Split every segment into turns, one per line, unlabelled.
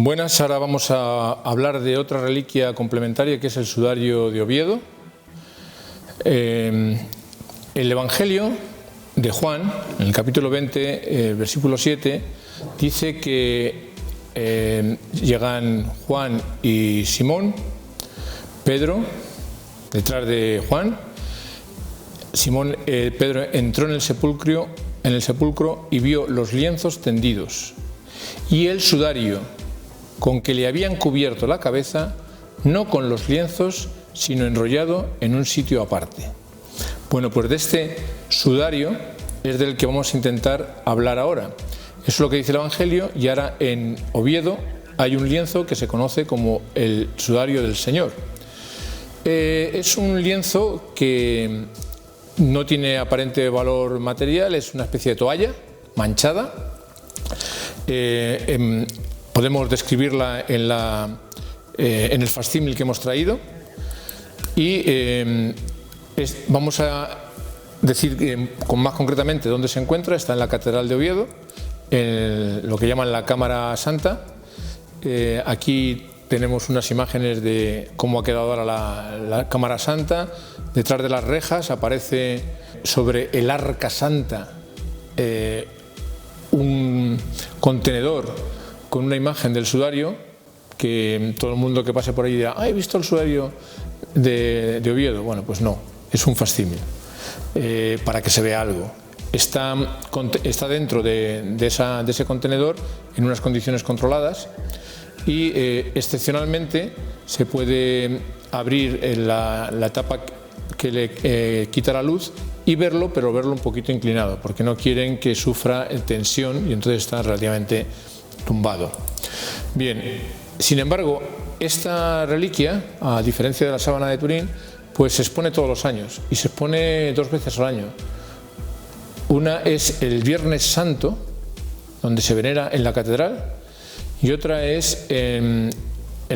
Buenas, ahora vamos a hablar de otra reliquia complementaria que es el sudario de Oviedo. El Evangelio de Juan, en el capítulo 20, versículo 7, dice que llegan Juan y Simón, Pedro, detrás de Juan. Pedro entró en el sepulcro y vio los lienzos tendidos y el sudario con que le habían cubierto la cabeza, no con los lienzos, sino enrollado en un sitio aparte. Bueno, pues de este sudario es del que vamos a intentar hablar ahora. Eso es lo que dice el Evangelio, y ahora en Oviedo hay un lienzo que se conoce como el sudario del Señor. Es un lienzo que no tiene aparente valor material, es una especie de toalla manchada. Podemos describirla en el facsímil que hemos traído y vamos a decir con más concretamente dónde se encuentra. Está en la Catedral de Oviedo, en lo que llaman la Cámara Santa. Aquí tenemos unas imágenes de cómo ha quedado ahora la Cámara Santa. Detrás de las rejas aparece sobre el Arca Santa un contenedor con una imagen del sudario, que todo el mundo que pase por ahí dirá: ¿he visto el sudario de Oviedo? Bueno, pues no, es un facsímil, para que se vea algo. Está dentro de ese contenedor en unas condiciones controladas y excepcionalmente se puede abrir la tapa que le quita la luz y verlo, pero verlo un poquito inclinado, porque no quieren que sufra tensión y entonces está relativamente tumbado. Bien, sin embargo, esta reliquia, a diferencia de la sábana de Turín, pues se expone todos los años y se expone 2 veces al año. Una es el Viernes Santo, donde se venera en la catedral, y otra es el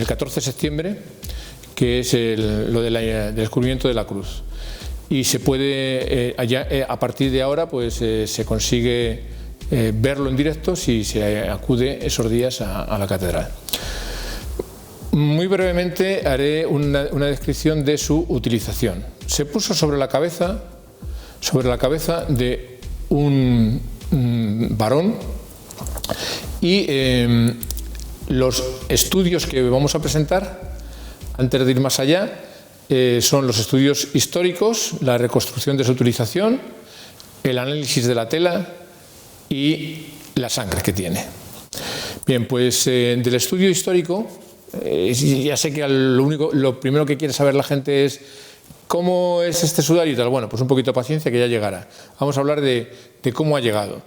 14 de septiembre, que es lo del descubrimiento de la cruz. Y se puede, a partir de ahora, pues se consigue verlo en directo si se acude esos días a la catedral. Muy brevemente haré una descripción de su utilización. Se puso sobre la cabeza de un varón, y los estudios que vamos a presentar, antes de ir más allá, son los estudios históricos, la reconstrucción de su utilización, el análisis de la tela y la sangre que tiene. Bien, pues del estudio histórico, ya sé que lo primero que quiere saber la gente es ¿cómo es este sudario y tal? Bueno, pues un poquito de paciencia que ya llegará. Vamos a hablar de cómo ha llegado.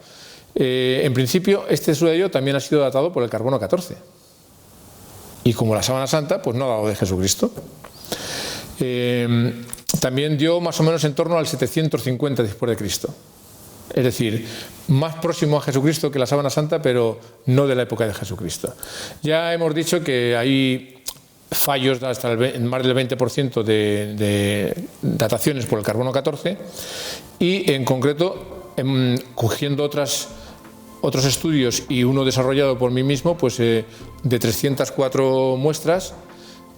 En principio, este sudario también ha sido datado por el carbono 14. Y como la sábana santa, pues no ha dado de Jesucristo. También dio más o menos en torno al 750 después de Cristo. Es decir, más próximo a Jesucristo que la sábana santa, pero no de la época de Jesucristo. Ya hemos dicho que hay fallos hasta más del 20% de dataciones por el carbono 14, y en concreto, cogiendo otros estudios y uno desarrollado por mí mismo, pues de 304 muestras,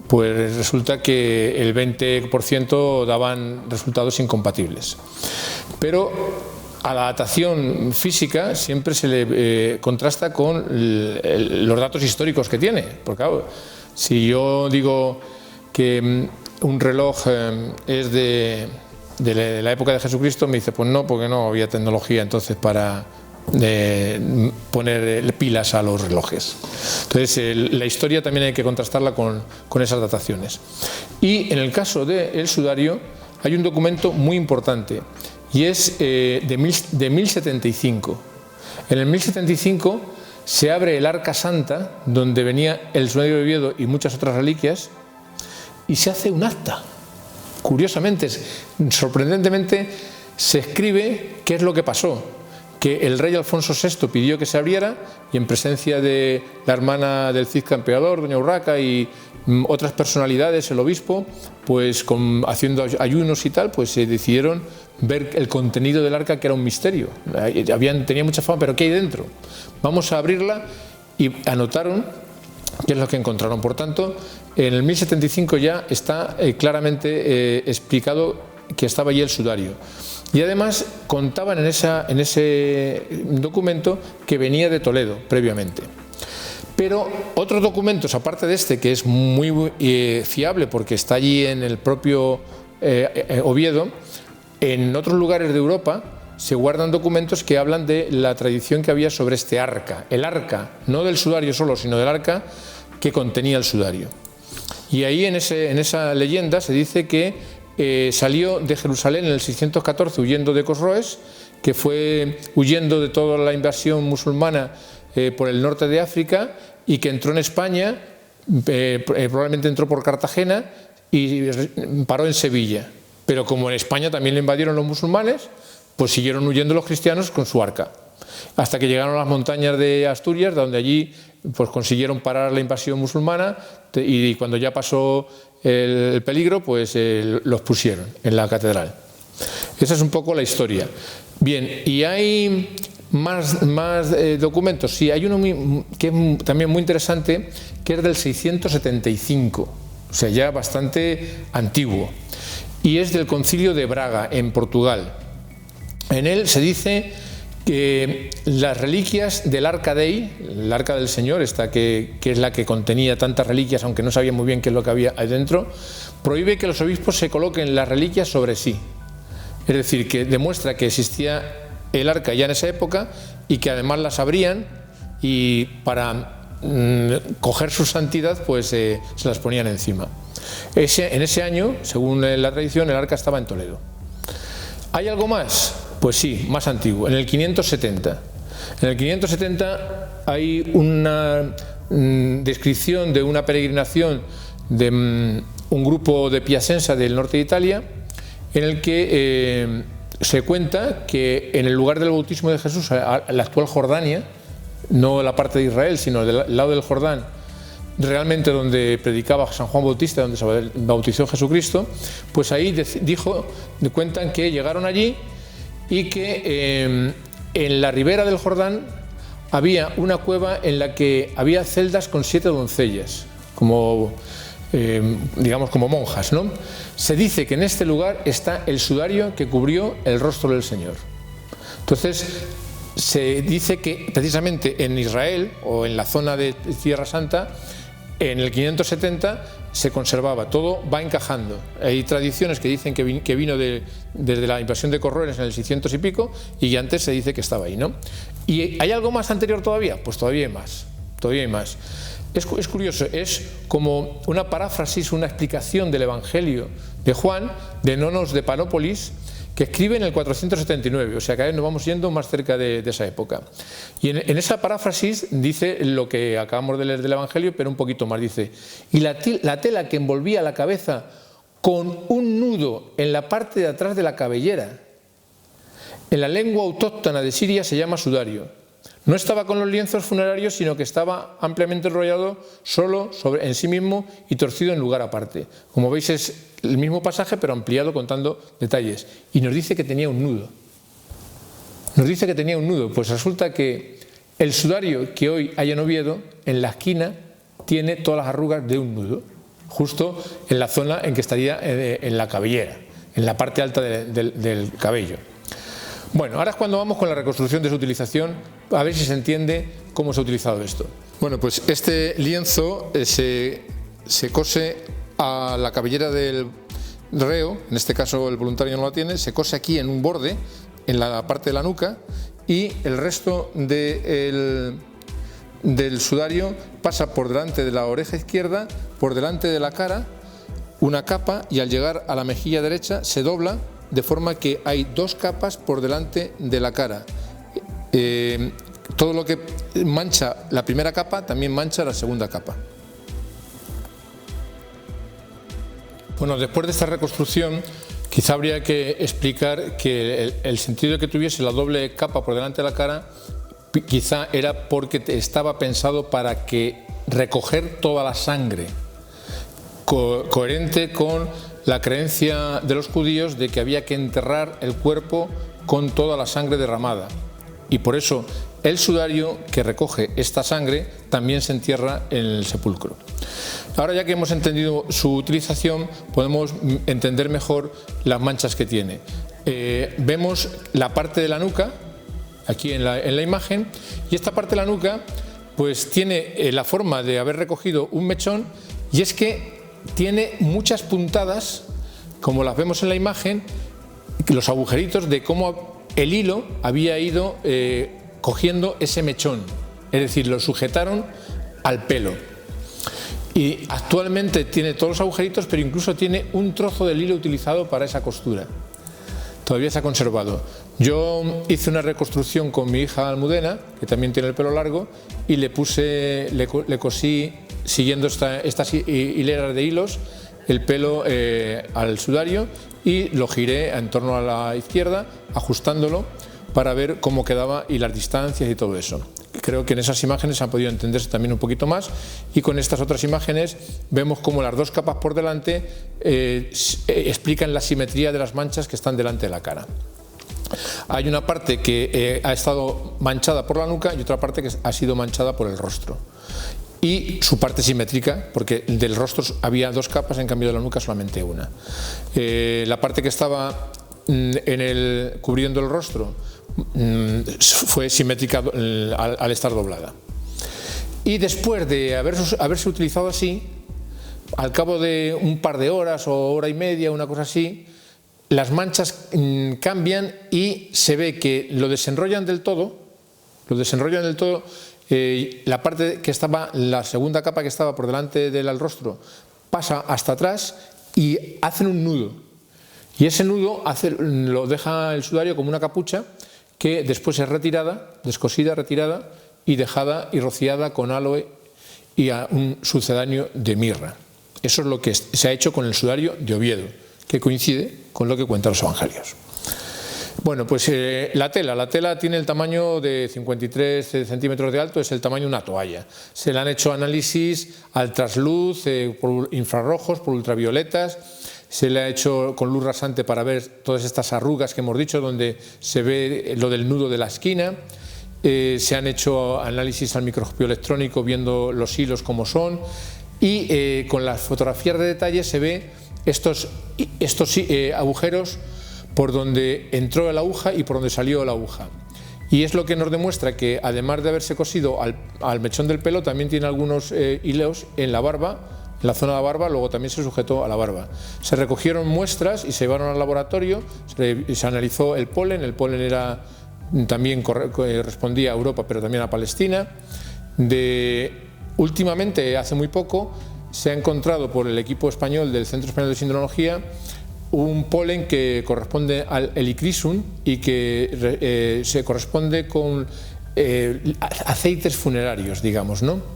pues resulta que el 20% daban resultados incompatibles. Pero a la datación física siempre se le contrasta con los datos históricos que tiene. Porque claro, si yo digo que un reloj es de la época de Jesucristo, me dice, pues no, porque no había tecnología entonces para poner pilas a los relojes. Entonces la historia también hay que contrastarla con esas dataciones. Y en el caso del sudario hay un documento muy importante, y es de 1075. En el 1075 se abre el Arca Santa, donde venía el sudario de Oviedo y muchas otras reliquias, y se hace un acta. Curiosamente, sorprendentemente, se escribe qué es lo que pasó. Que el rey Alfonso VI pidió que se abriera, y en presencia de la hermana del Cid Campeador, doña Urraca, y otras personalidades, el obispo, pues haciendo ayunos y tal, pues se decidieron ver el contenido del arca, que era un misterio. Tenía mucha fama, pero ¿qué hay dentro? Vamos a abrirla, y anotaron ¿Qué es lo que encontraron? Por tanto, en el 1075 ya está claramente explicado que estaba allí el sudario. Y además contaban en ese documento que venía de Toledo previamente. Pero otros documentos, aparte de este, que es muy fiable porque está allí en el propio Oviedo, en otros lugares de Europa se guardan documentos que hablan de la tradición que había sobre este arca. El arca, no del sudario solo, sino del arca que contenía el sudario. Y ahí en esa leyenda se dice que salió de Jerusalén en el 614 huyendo de Cosroes, que fue huyendo de toda la invasión musulmana por el norte de África, y que entró en España, probablemente entró por Cartagena y paró en Sevilla. Pero como en España también le invadieron los musulmanes, pues siguieron huyendo los cristianos con su arca, hasta que llegaron a las montañas de Asturias, donde allí pues consiguieron parar la invasión musulmana, y cuando ya pasó el peligro, pues los pusieron en la catedral. Esa es un poco la historia. Bien, y hay más documentos. Sí, hay uno que es también muy interesante, que es del 675, o sea, ya bastante antiguo, y es del Concilio de Braga, en Portugal. En él se dice que las reliquias del Arca Dei, el Arca del Señor, esta que es la que contenía tantas reliquias, aunque no sabía muy bien qué es lo que había ahí dentro, prohíbe que los obispos se coloquen las reliquias sobre sí. Es decir, que demuestra que existía el arca ya en esa época y que además las abrían y para coger su santidad pues se las ponían encima. En ese año, según la tradición, el arca estaba en Toledo. ¿Hay algo más? Pues sí, más antiguo, en el 570. En el 570 hay una descripción de una peregrinación de un grupo de Piacenza del norte de Italia, en el que se cuenta que en el lugar del bautismo de Jesús, la actual Jordania, no la parte de Israel, sino del lado del Jordán, realmente donde predicaba San Juan Bautista, donde se bautizó Jesucristo, pues ahí cuentan que llegaron allí y que en la ribera del Jordán había una cueva en la que había celdas con 7 doncellas, como digamos como monjas, ¿no? Se dice que en este lugar está el sudario que cubrió el rostro del Señor. Entonces se dice que precisamente en Israel o en la zona de Tierra Santa, en el 570 se conservaba, todo va encajando. Hay tradiciones que dicen que vino desde la invasión de Cosroes en el 600 y pico, y antes se dice que estaba ahí, ¿no? ¿Y hay algo más anterior todavía? Pues todavía hay más, todavía hay más. Es curioso, es como una paráfrasis, una explicación del Evangelio de Juan, de Nonos de Panópolis, que escribe en el 479, o sea que ahora nos vamos yendo más cerca de esa época. Y en esa paráfrasis dice lo que acabamos de leer del Evangelio, pero un poquito más, dice: y la tela que envolvía la cabeza con un nudo en la parte de atrás de la cabellera, en la lengua autóctona de Siria se llama sudario. No estaba con los lienzos funerarios, sino que estaba ampliamente enrollado solo en sí mismo y torcido en lugar aparte. Como veis es el mismo pasaje pero ampliado contando detalles. Y nos dice que tenía un nudo. Nos dice que tenía un nudo. Pues resulta que el sudario que hoy hay en Oviedo, en la esquina, tiene todas las arrugas de un nudo, justo en la zona en que estaría en la cabellera, en la parte alta del cabello. Bueno, ahora es cuando vamos con la reconstrucción de su utilización, a ver si se entiende cómo se ha utilizado esto. Bueno, pues este lienzo se cose a la cabellera del reo, en este caso el voluntario no la tiene, se cose aquí en un borde, en la parte de la nuca, y el resto del sudario pasa por delante de la oreja izquierda, por delante de la cara, una capa, y al llegar a la mejilla derecha se dobla, de forma que hay 2 capas por delante de la cara. Todo lo que mancha la primera capa también mancha la segunda capa. Bueno, después de esta reconstrucción, quizá habría que explicar que el sentido que tuviese la doble capa por delante de la cara, quizá era porque estaba pensado para recoger toda la sangre, coherente con la creencia de los judíos de que había que enterrar el cuerpo con toda la sangre derramada. Y por eso el sudario que recoge esta sangre también se entierra en el sepulcro. Ahora, ya que hemos entendido su utilización, podemos entender mejor las manchas que tiene. Vemos la parte de la nuca aquí en la imagen, y esta parte de la nuca pues tiene la forma de haber recogido un mechón, y es que tiene muchas puntadas, como las vemos en la imagen, los agujeritos de cómo el hilo había ido cogiendo ese mechón, es decir, lo sujetaron al pelo. Y actualmente tiene todos los agujeritos, pero incluso tiene un trozo del hilo utilizado para esa costura. Todavía se ha conservado. Yo hice una reconstrucción con mi hija Almudena, que también tiene el pelo largo, y le cosí, siguiendo estas hileras de hilos, el pelo al sudario, y lo giré en torno a la izquierda, ajustándolo para ver cómo quedaba y las distancias y todo eso. Creo que en esas imágenes han podido entenderse también un poquito más, y con estas otras imágenes vemos cómo las dos capas por delante explican la simetría de las manchas que están delante de la cara. Hay una parte que ha estado manchada por la nuca y otra parte que ha sido manchada por el rostro. Y su parte simétrica, porque del rostro había dos capas, en cambio de la nuca solamente una. La parte que estaba cubriendo el rostro fue simétrica al estar doblada. Y después de haberse utilizado así, al cabo de un par de horas o hora y media, una cosa así, las manchas cambian y se ve que lo desenrollan del todo, la parte que estaba, la segunda capa que estaba por delante del rostro, pasa hasta atrás y hacen un nudo. Y ese nudo lo deja el sudario como una capucha que después es retirada, descosida, retirada y dejada y rociada con aloe y a un sucedáneo de mirra. Eso es lo que se ha hecho con el sudario de Oviedo, que coincide con lo que cuentan los evangelios. Bueno, pues la tela tiene el tamaño de 53 centímetros de alto, es el tamaño de una toalla. Se le han hecho análisis al trasluz, por infrarrojos, por ultravioletas. Se le ha hecho con luz rasante para ver todas estas arrugas que hemos dicho, donde se ve lo del nudo de la esquina. Se han hecho análisis al microscopio electrónico viendo los hilos como son, y con las fotografías de detalle se ve estos agujeros por donde entró la aguja y por donde salió la aguja. Y es lo que nos demuestra que, además de haberse cosido al mechón del pelo, también tiene algunos hilos en la barba, en la zona de la barba, luego también se sujetó a la barba. Se recogieron muestras y se llevaron al laboratorio, se analizó el polen también correspondía a Europa, pero también a Palestina. Últimamente, hace muy poco, se ha encontrado por el equipo español del Centro Español de Sinología un polen que corresponde al Helichrysum y que se corresponde con aceites funerarios, digamos, ¿no?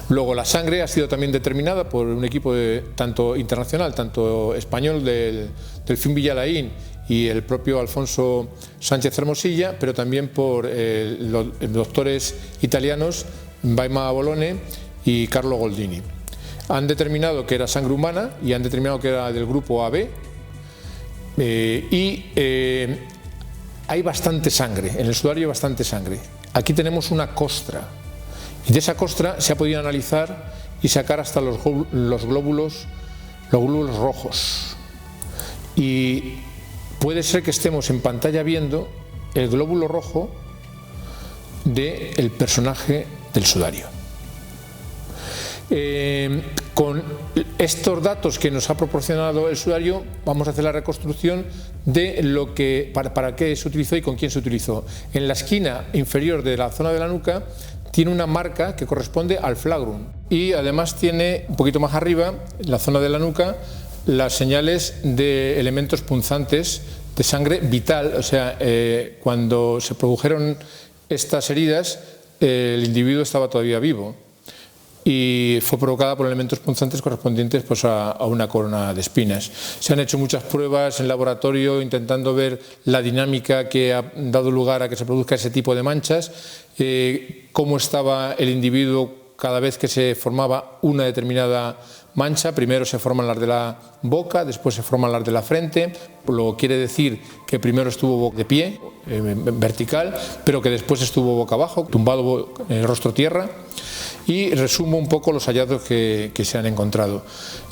Luego, la sangre ha sido también determinada por un equipo tanto internacional, tanto español del Delfín Villalain y el propio Alfonso Sánchez Hermosilla, pero también por los doctores italianos Baima Bolone y Carlo Goldini. Han determinado que era sangre humana y han determinado que era del grupo AB, hay bastante sangre, en el sudario hay bastante sangre. Aquí tenemos una costra, y de esa costra se ha podido analizar y sacar hasta los glóbulos rojos. Y puede ser que estemos en pantalla viendo el glóbulo rojo del personaje del sudario. Con estos datos que nos ha proporcionado el sudario, vamos a hacer la reconstrucción de lo que, para qué se utilizó y con quién se utilizó. En la esquina inferior de la zona de la nuca tiene una marca que corresponde al flagrum, y además tiene un poquito más arriba, en la zona de la nuca, las señales de elementos punzantes de sangre vital. O sea, cuando se produjeron estas heridas, el individuo estaba todavía vivo y fue provocada por elementos punzantes correspondientes pues a una corona de espinas. Se han hecho muchas pruebas en laboratorio intentando ver la dinámica que ha dado lugar a que se produzca ese tipo de manchas, cómo estaba el individuo cada vez que se formaba una determinada mancha, primero se forman las de la boca, después se forman las de la frente, lo que quiere decir que primero estuvo de pie, vertical, pero que después estuvo boca abajo, tumbado rostro tierra. Y resumo un poco los hallazgos que se han encontrado.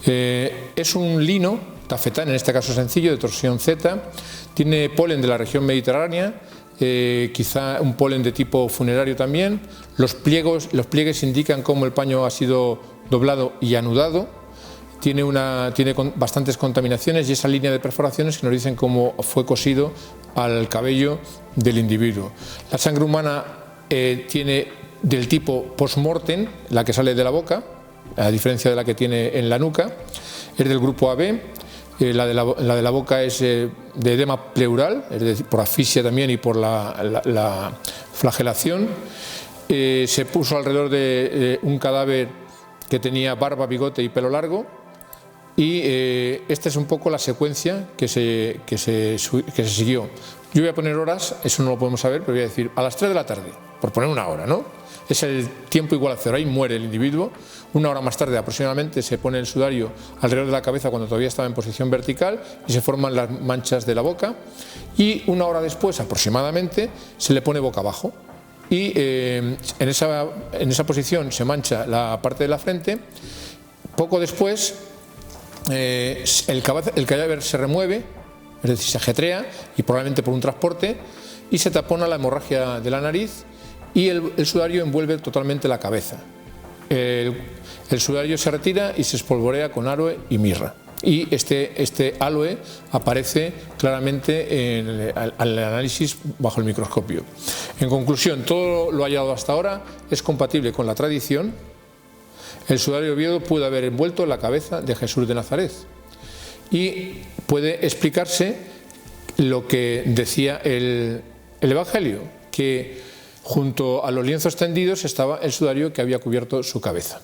Es un lino, tafetán, en este caso sencillo, de torsión Z, tiene polen de la región mediterránea, quizá un polen de tipo funerario también. Los pliegues indican cómo el paño ha sido doblado y anudado. Tiene bastantes contaminaciones y esa línea de perforaciones que nos dicen cómo fue cosido al cabello del individuo. La sangre humana tiene del tipo post-mortem, la que sale de la boca, a diferencia de la que tiene en la nuca, es del grupo AB. La de la boca es de edema pleural, es decir, por asfixia también y por la flagelación. Se puso alrededor de un cadáver que tenía barba, bigote y pelo largo, y esta es un poco la secuencia que se siguió. Yo voy a poner horas, eso no lo podemos saber, pero voy a decir a las 3 de la tarde, por poner una hora, ¿no? Es el tiempo igual a cero, ahí muere el individuo. Una hora más tarde aproximadamente se pone el sudario alrededor de la cabeza cuando todavía estaba en posición vertical y se forman las manchas de la boca, y una hora después aproximadamente se le pone boca abajo y en esa posición se mancha la parte de la frente. Poco después el cadáver se remueve, es decir, se ajetrea, y probablemente por un transporte, y se tapona la hemorragia de la nariz, y el sudario envuelve totalmente la cabeza. El sudario se retira y se espolvorea con aloe y mirra. Y este aloe aparece claramente al análisis bajo el microscopio. En conclusión, todo lo hallado hasta ahora es compatible con la tradición. El sudario de Oviedo puede haber envuelto la cabeza de Jesús de Nazaret y puede explicarse lo que decía el Evangelio, que junto a los lienzos tendidos estaba el sudario que había cubierto su cabeza.